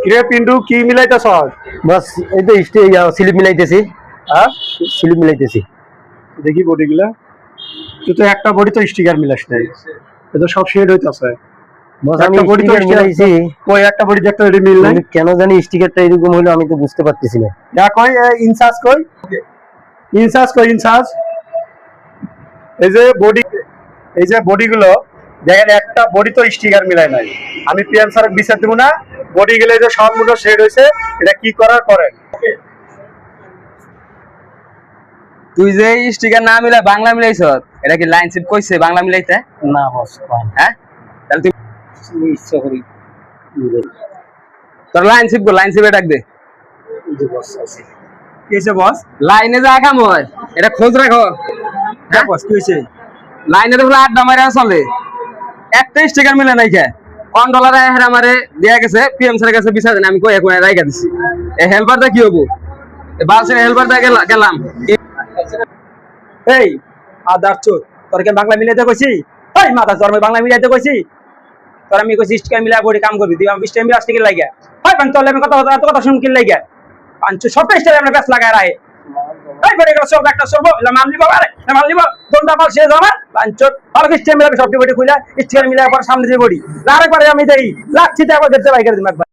কিরে পিন্টু কি মিলাইতেছ? বাস এই তো স্লিপ মিলাইতেছি। হ্যাঁ, স্লিপ মিলাইতেছি। দেখি বডিগুলা। তুই তো একটা বডি তো স্টিকার মিলাস নাই, এটা তো সব শেড হইতাছে। বস আমি একটা বডি তো স্টিকার মিলাইছি, কই একটা বডি একটা রেডি মিল নাই। কিন্তু কেন জানি স্টিকারটা এরকম হলো আমি তো বুঝতে পারতেছি না। কই ইনচার্জ কই, ইনচার্জ কই ইনচার্জ। এই যে বডি, এই যে বডিগুলো দেখেন একটা বডি তো স্টিকার মিলাই নাই। আমি পিএম স্যারকে বিচার দেবো না, বডি গুলো যে সবগুলো শেড হয়েছে, এটা কি করার করেন। তুই যে স্টিকার না মিলাই বাংলা মিলাইছ, এটা কি লাইন শিপ কইছে বাংলা মিলাইতে? না বস হ্যাঁ, তাহলে তুই ইচ্ছা করি তোর লাইন শিপ গো, লাইন শিপে ডাক দে। কি হয়েছে বস? লাইনে যা কাম হয় এটা খোঁজ রাখো। হ্যাঁ বস, কি হয়েছে? লাইনে তো পুরো আড্ডা মারা চলে, একটা স্টিকার মিলে নাই খা। কোন ডলার আমারে দেয়া গেছে পিএম স্যারের কাছে বিচার দেন, আমি কই এখন রাইখা দিছি। এই হেল্পারটা কি হবো? বাসের হেল্পারটা গেলাম। এই আদার চোর, তোর কি বাংলা মিলাইতে কইছি? এই মাথা চোর, আমি বাংলা মিলাইতে কইছি? তোর আমি কইছি স্টিকার মিলাই বডি কাম করবি, তুই আমি স্টিকার মিলাই স্টিকার লাগিয়া হয় পান তোলে আমি কথা কথা শুন কি লাগিয়া পাঁচ সব স্টিকার আমরা ব্যাস লাগায় রায়। এই বডি গেল সব একটা সব ইলা মান লিবা আরে মান লিবা দন্ডা পাল শেষ আমার পাঁচ ভালো স্টিকার মিলাই সব বডি খুলে স্টিকার মিলাই পর সামনে যে বডি আরেকবার আমি দেই লাগছি তে আবার দেখতে ভাই করে দিম একবার।